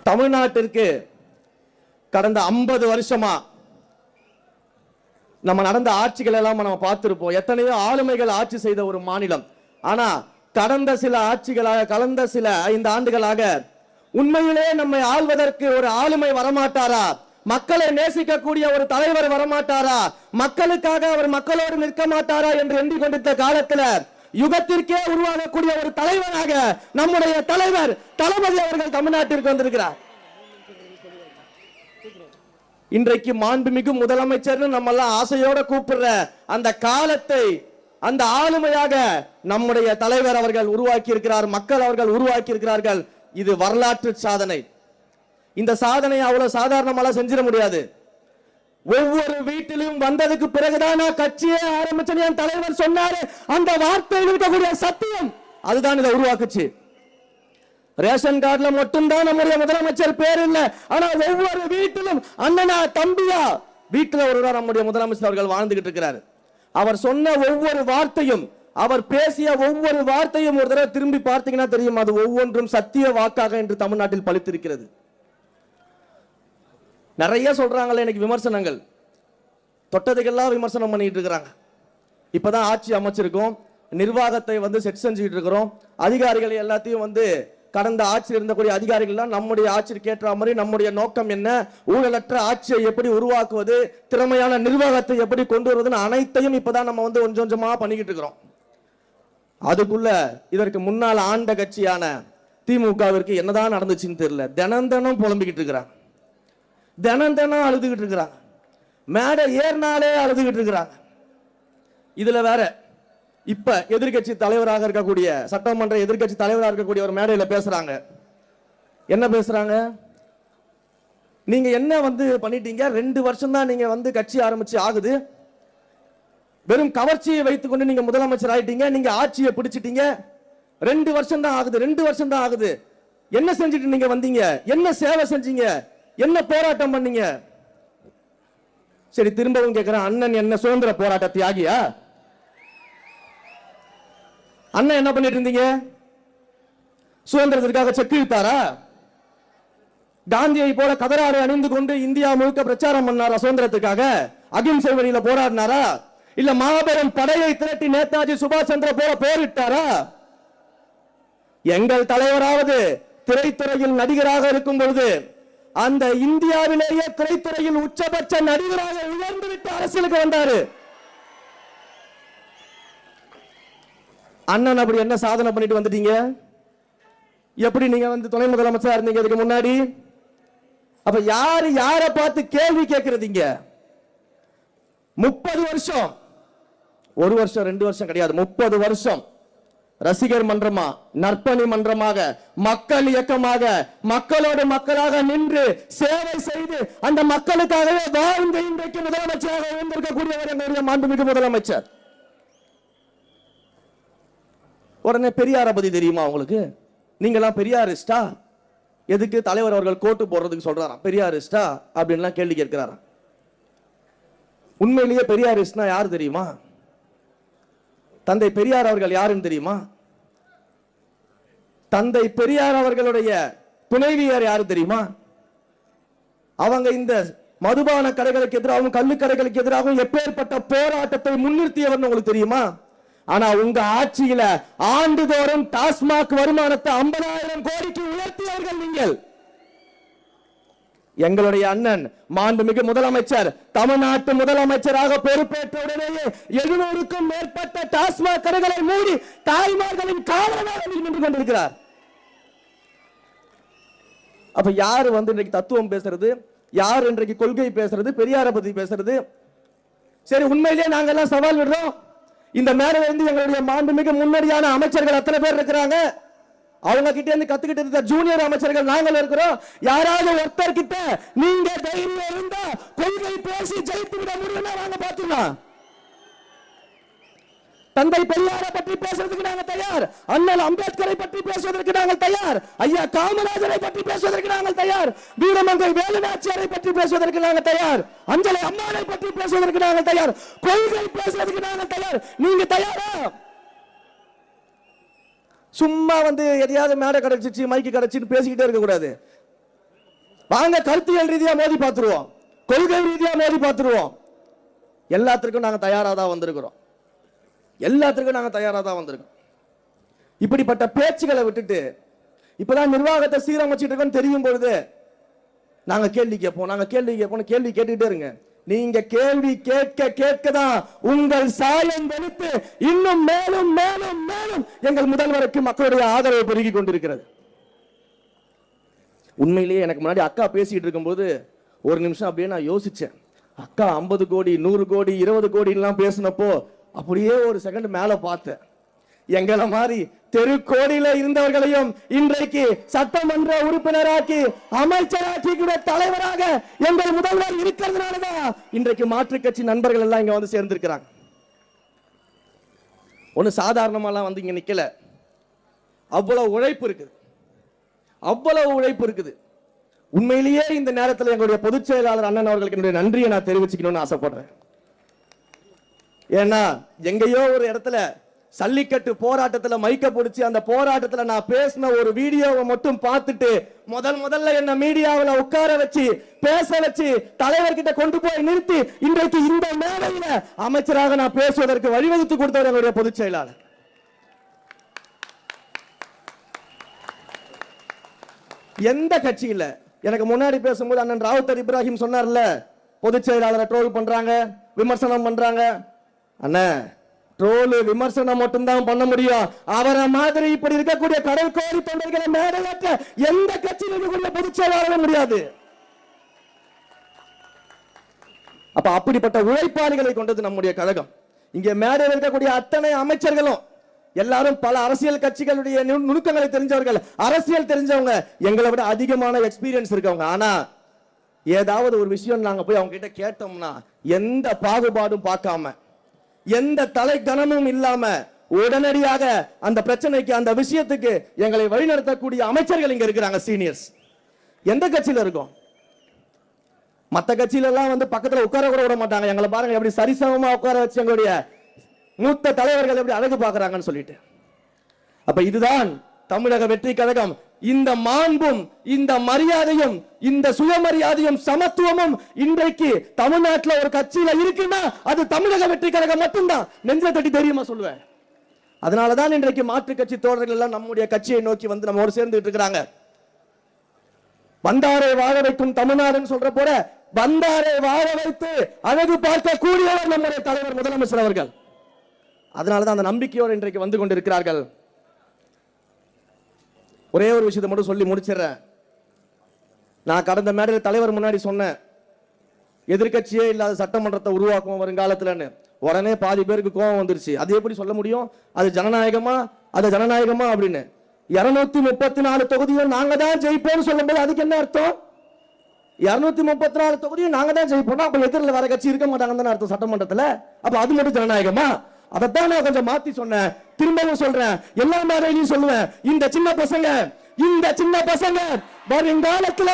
தமிழ்நாட்டிற்கு கடந்த 50 வருஷமா நம்ம நடந்த ஆட்சிகள் எல்லாம் நம்ம பார்த்திருப்போம். எத்தனையோ ஆளுமைகள் ஆட்சி செய்த ஒரு மாநிலம். ஆனா கடந்த சில 5 ஆண்டுகளாக உண்மையிலே நம்மை ஆள்வதற்கு ஒரு ஆளுமை வரமாட்டாரா? மக்களை நேசிக்கக்கூடிய ஒரு தலைவர் வரமாட்டாரா? மக்களுக்காக அவர் மக்களோடு நிற்க மாட்டாரா என்று எண்ணிக்கொண்டிருந்த காலத்துல யுகத்திற்கே உருவாகக்கூடிய ஒரு தலைவராக நம்முடைய தலைவர் தளபதி அவர்கள் தமிழ்நாட்டிற்கு வந்திருக்கிறார். இன்றைக்கு மாண்புமிகு முதலமைச்சர் நம்ம எல்லாம் ஆசையோட கூப்பிடுற அந்த காலத்தை அந்த ஆளுமையாக நம்முடைய தலைவர் அவர்கள் உருவாக்கி இருக்கிறார். மக்கள் அவர்கள் உருவாக்கி இருக்கிறார்கள். இது வரலாற்று சாதனை. இந்த சாதனை அவ்வளவு சாதாரணமாக செஞ்சிட முடியாது. ஒவ்வொரு வீட்டிலும் வந்ததுக்கு பிறகுதான் கட்சியே ஆரம்பிச்சேன் தலைவர் சொன்னாரு. அந்த வார்த்தையில் இருக்கக்கூடிய சத்தியம் அதுதான் இதை உருவாக்குச்சு. ரேஷன் கார்டுல மட்டும்தான் நம்முடைய முதலமைச்சர் பேர் இல்ல. ஆனா ஒவ்வொரு வீட்டிலும் அண்ணனா தம்பியா வீட்டுல ஒருவர் நம்முடைய முதலமைச்சர் அவர்கள் வாழ்ந்துகிட்டு இருக்கிறார். அவர் சொன்ன ஒவ்வொரு வார்த்தையும், அவர் பேசிய ஒவ்வொரு வார்த்தையும் ஒரு தடவை திரும்பி பார்த்தீங்கன்னா தெரியும், அது ஒவ்வொன்றும் சத்திய வாக்காக என்று தமிழ்நாட்டில் பலித்திருக்கிறது. நிறைய சொல்றாங்களே இன்னைக்கு விமர்சனங்கள், தொட்டதுக்கெல்லாம் விமர்சனம் பண்ணிட்டு இருக்கிறாங்க. இப்பதான் ஆட்சி அமைச்சிருக்கோம், நிர்வாகத்தை செட் செஞ்சுக்கிட்டு இருக்கிறோம். அதிகாரிகள் எல்லாத்தையும் கடந்த ஆட்சியில் இருந்தக்கூடிய அதிகாரிகள் நம்முடைய ஆட்சிக்கு ஏற்ற மாதிரி நம்முடைய நோக்கம் என்ன, ஊழலற்ற ஆட்சியை எப்படி உருவாக்குவது, திறமையான நிர்வாகத்தை எப்படி கொண்டு வருவதுன்னு அனைத்தையும் இப்பதான் நம்ம கொஞ்சம் கொஞ்சமா பண்ணிக்கிட்டு இருக்கிறோம். அதுக்குள்ள இதற்கு முன்னால் ஆண்ட கட்சியான திமுகவிற்கு என்னதான் நடந்துச்சுன்னு தெரியல. தினம் புலம்பிக்கிட்டு இருக்கிறாங்க, தினம் அழுதுகிட்டு இருக்கிறாங்க, மேடை ஏறினாலே அழுதுகிட்டு இருக்கிறாங்க. இதுல வேற இப்ப எதிர்கட்சி தலைவராக இருக்கக்கூடிய, சட்டமன்ற எதிர்கட்சி தலைவராக இருக்கக்கூடிய ஒரு மேடையில பேசுறாங்க. என்ன பேசுறாங்க? நீங்க என்ன பண்ணிட்டீங்க, 2 வருஷம் தான் நீங்க கட்சி ஆரம்பிச்சு ஆகுது, வெறும் கவர்ச்சியை வைத்துக் கொண்டு நீங்க முதலமைச்சர் ஆயிட்டீங்க, நீங்க ஆட்சியை பிடிச்சிட்டீங்க, 2 வருஷம் தான் ஆகுது, 2 வருஷம் தான் ஆகுது, என்ன செஞ்சுட்டு நீங்க வந்தீங்க, என்ன சேவை செஞ்சீங்க, என்ன போராட்டம் பண்ணீங்க? சரி, திரும்பவும் கேட்கிறேன், அண்ணன் என்ன சுதந்திர போராட்ட தியாகியா? அண்ணன் என்ன பண்ணிட்டு இருந்தீங்க? சுதந்திரத்திற்காக செக்கு இழுத்தாரா? காந்தியை போல கதராடை அணிந்து கொண்டு இந்தியா முழுக்க பிரச்சாரம் பண்ணாரா? சுதந்திரத்துக்காக அகிம்சை வழியில போராடினாரா? இல்ல மாபெரும் படையை திரட்டி நேதாஜி சுபாஷ் சந்திர போல போரிட்டாரா? எங்கள் தலைவராவது திரைத்துறையில் நடிகராக இருக்கும் பொழுது அந்த இந்தியாவிலேயே திரைத்துறையில் உச்சபட்ச நடிகராக உயர்ந்து விட்டு அரசியலுக்கு வந்தாரு. அண்ணன் அப்படி என்ன சாதனை பண்ணிட்டு வந்துட்டீங்க? எப்படி நீங்க துணை முதலமைச்சரா இருந்தீங்க இதுக்கு முன்னாடி? அப்ப யாரு யார பார்த்து கேள்வி கேட்கறதீங்க? 30 வருஷம், 1 வருஷம் 2 வருஷம் கிடையாது, 30 வருஷம் ரசிகர் மன்றமா, நற்பணி மன்றமாக, மக்கள் இயக்கமாக, மக்களோடு மக்களாக நின்று சேவை செய்து அந்த மக்களுக்காகவே வாழ்ந்து இன்றைக்கு முதலமைச்சராக இருந்திருக்கக்கூடியவர் எங்களுடைய மாண்புமிகு முதலமைச்சர். உடனே பெரியாரை பத்தி தெரியுமா உங்களுக்கு? நீங்களாம் பெரியாரிஸ்டா? எதுக்கு தலைவர் அவர்கள் கோட்டு போடுறதுக்கு சொல்றாராம் பெரியாரிஸ்டா அப்படின்லாம் கேள்வி கேட்கிறாராம். உண்மையிலேயே பெரியாரிஸ்ட்னா யாரு தெரியுமா? தந்தை பெரியார் அவர்கள் யாருன்னு தெரியுமா? தந்தை பெரியார் அவர்களுடைய துணைவியார் யாரு தெரியுமா? அவங்க இந்த மதுபான கடைகளுக்கு எதிராகவும் கள்ளுக்கடைகளுக்கு எதிராகவும் எப்பேற்பட்ட போராட்டத்தை முன்னிறுத்தியவர் உங்களுக்கு தெரியுமா? ஆனா உங்க ஆட்சியில ஆண்டுதோறும் டாஸ்மாக் வருமானத்தை 50,000 கோடிக்கு உயர்த்தியவர்கள் நீங்கள். எங்களுடைய அண்ணன் மாண்புமிகு முதலமைச்சர் தமிழ்நாட்டு முதலமைச்சராக பொறுப்பேற்ற உடனேயே 700க்கும் மேற்பட்ட டாஸ்மாக் கடைகளை மூடி தாய்மார்களின் காவலனாக நின்று கொண்டிருக்கிறார். அப்ப யாரு இன்றைக்கு தத்துவம் பேசுறது, யார் இன்றைக்கு கொள்கை பேசுறது, பெரியாரை பத்தி பேசுறது? சரி, உண்மையிலேயே நாங்க எல்லாம் சவால் விடுறோம். இந்த மேடையில இருந்து எங்களுடைய மாண்புமிகு முன்னணியான அமைச்சர்கள் அத்தனை பேர் இருக்கிறாங்க. அவங்க கிட்ட இருந்து கத்துக்கிட்டு இருந்த ஜூனியர் அமைச்சர்கள் நாங்கள் இருக்கிறோம். யாராவது ஒருத்தர் கிட்ட நீங்க தைரியம் இருந்தா கொள்கை பேசி ஜெயித்து விட முடியும்னா நாங்க பாத்துக்கலாம். தந்தை பெரியாரை பற்றி பேசுறதுக்கு நாங்க தயார், அண்ணல் அம்பேத்கரை பற்றி பேசுவதற்கு நாங்கள் தயார், ஐயா காமராஜரை பற்றி பேசுவதற்கு நாங்கள் தயார், வீரமங்கை வேலுநாச்சியாரை பற்றி பேசுவதற்கு நாங்கள் தயார், அஞ்சலை அம்மாவை பற்றி பேசுவதற்கு நாங்கள் தயார், கொள்கை பேசுவதற்கு நாங்கள் தயார். நீங்க தயாரா? சும்மா எதையாவது மேடை கிடைச்சிச்சு மைக்கு கிடைச்சின்னு பேசிக்கிட்டே இருக்க கூடாது. வாங்க கருத்தியல் ரீதியா மோதி பார்த்துருவோம், கொள்கை ரீதியா மோதி பார்த்துருவோம். எல்லாத்திற்கும் நாங்க தயாரா தான் வந்திருக்கிறோம். எல்லாத்திற்கும் நாங்க தயாரா தான் வந்திருக்கோம். இப்படிப்பட்ட பேச்சுகளை விட்டுட்டு இப்பதான் நிர்வாகத்தை சீரமைச்சிட்டு இருக்கோம் தெரியும் பொழுது நாங்க கேள்வி கேட்போம், நாங்க கேள்வி கேட்போம். கேள்வி கேட்டுட்டே இருங்க. நீங்க கேள்வி கேட்க கேட்கதான் உங்கள் சாயம் வெளுத்து இன்னும் மேலும் மேலும் மேலும் எங்கள் முதல்வருக்கு மக்களுடைய ஆதரவு பெருகி கொண்டிருக்கிறது. உண்மையிலேயே எனக்கு முன்னாடி அக்கா பேசிட்டு இருக்கும்போது ஒரு நிமிஷம் அப்படியே நான் யோசிச்சேன். அக்கா 50 கோடி 100 கோடி 20 கோடி எல்லாம் பேசினப்போ அப்படியே ஒரு செகண்ட் மேல பார்த்தேன். எங்களை மாதிரி தெருக்கோடியில இருந்தவர்களையும் இன்றைக்கு சட்டமன்ற உறுப்பினராக்கி அமைச்சராக்கி தலைவராக எங்கள் முதல்வர் இருக்கிறதுனாலதான் இன்றைக்கு மாற்றுக் கட்சி நண்பர்கள் எல்லாம் இங்க வந்து சேர்ந்திருக்கிறாங்க. ஒண்ணு சாதாரணமாலாம் வந்து இங்க நிக்கல. அவ்வளவு உழைப்பு இருக்குது, அவ்வளவு உழைப்பு இருக்குது. உண்மையிலேயே இந்த நேரத்தில் எங்களுடைய பொதுச் செயலாளர் அண்ணன் அவர்களுக்கு என்னுடைய நன்றியை நான் தெரிவிச்சுக்கணும்னு ஆசைப்படுறேன். ஏன்னா எங்கேயோ ஒரு இடத்துல சல்லிக்கட்டு போராட்டத்தில் மைக்க பிடிச்சி அந்த போராட்டத்தில் நான் பேசின ஒரு வீடியோவை மட்டும் பார்த்துட்டு முதல்ல என்ன மீடியாவில் உட்கார வச்சு பேச வச்சு தலைவர்கிட்ட கொண்டு போய் நிறுத்தி இன்றைக்கு இந்த மேடையில அமைச்சராக நான் பேசுவதற்கு வழிவகுத்து கொடுத்தவர் என்னுடைய பொதுச் செயலாளர். எந்த கட்சியில எனக்கு முன்னாடி பேசும்போது அண்ணன் ராவுத்தர் இப்ராஹிம் சொன்னார்ல, பொதுச் செயலாளரை ட்ரோல் பண்றாங்க, விமர்சனம் பண்றாங்க. அண்ணன் ட்ரோல் விமர்சனம் மட்டும்தான் பண்ண முடியும். அவரை மாதிரி இப்படி இருக்கக்கூடிய கடல் கோரி தொண்டர்களை மேடையாற்ற எந்த கட்சியில் இருக்கக்கூடிய பொதுச் செயலாளரும் முடியாது. அப்ப அப்படிப்பட்ட உழைப்பாளிகளை கொண்டது நம்முடைய கழகம். இங்கே மேடையில் இருக்கக்கூடிய அத்தனை அமைச்சர்களும் எல்லாரும் பல அரசியல் கட்சிகளுடைய நுணுக்கங்களை தெரிஞ்சவர்கள், அரசியல் தெரிஞ்சவங்க, எங்களை விட அதிகமான எக்ஸ்பீரியன்ஸ் இருக்கவங்க. ஆனா ஏதாவது ஒரு விஷயம் நாங்க போய் அவங்க கிட்ட கேட்டோம்னா எந்த பாகுபாடும் பார்க்காம எந்த தலை கனமும் இல்லாம உடனடியாக அந்த பிரச்சனைக்கு அந்த விஷயத்துக்கு எங்களை வழிநடத்தக்கூடிய அமைச்சர்கள் இங்க இருக்கிறாங்க, சீனியர்ஸ். எந்த கட்சியில இருக்கும்? மற்ற கட்சியில எல்லாம் வந்து பக்கத்துல உட்கார கூட விட மாட்டாங்க. எங்களை பாருங்க எப்படி சரிசமமா உட்கார வச்சு எங்களுடைய மூத்த தலைவர்கள் எப்படி அழகு பார்க்கறாங்கன்னு சொல்லிட்டு. அப்ப இதுதான் தமிழக வெற்றி கழகம். இந்த மாண்பும் இந்த மரியாதையும் இந்த சுயமரியாதையும் சமத்துவமும் இன்றைக்கு தமிழ்நாட்டில் ஒரு கட்சியில இருக்குன்னா அது தமிழக வெற்றி கழகம் மட்டும்தான். நெஞ்ச தட்டி தெரியுமா சொல்லுவேன். அதனாலதான் இன்றைக்கு மாற்றுக் கட்சி தோழர்கள் எல்லாம் நம்முடைய கட்சியை நோக்கி வந்து நம்மோடு சேர்ந்துட்டு இருக்கிறாங்க. வந்தாரை வாழ வைக்கும் தமிழ்நாடுன்னு சொல்ற போல வந்தாரை வாழ வைத்து அழகு பார்க்க கூடியவர் நம்முடைய தலைவர் முதலமைச்சர் அவர்கள். அதனாலதான் அந்த நம்பிக்கையோடு இன்றைக்கு வந்து கொண்டிருக்கிறார்கள். ஒரே ஒரு விஷயத்தை மட்டும் சொல்லி முடிச்சிடறேன். நான் கடந்த மேடையில் தலைவர் முன்னாடி சொன்னேன், எதிர்கட்சியே இல்லாத சட்டமன்றத்தை உருவாக்குவோம் வருங்காலத்தில். உடனே பாதி பேருக்கு கோபம் வந்துருச்சு. அது எப்படி சொல்ல முடியும்? அது ஜனநாயகமா? அது ஜனநாயகமா அப்படின்னு 234 தொகுதியும் நாங்க தான் ஜெயிப்போம்னு சொல்லும்போது அதுக்கு என்ன அர்த்தம்? 234 தொகுதியும் நாங்க தான் ஜெயிப்போம், அப்ப எதிரில் வர கட்சி இருக்க மாட்டாங்கன்னு அர்த்தம் சட்டமன்றத்தில். அப்ப அது மட்டும் ஜனநாயகமா? அதைத்தான் நான் கொஞ்சம் மாத்தி சொன்னேன். திரும்பவும் சொல்றேன், எல்லா மேடையிலையும் சொல்லுவேன், இந்த சின்ன பசங்க வருங்காலத்துல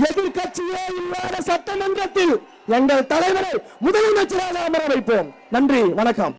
எதிர்கட்சியே இல்லாத சட்டமன்றத்தில் எங்கள் தலைவரை முதலமைச்சராக அமர வைப்போம். நன்றி, வணக்கம்.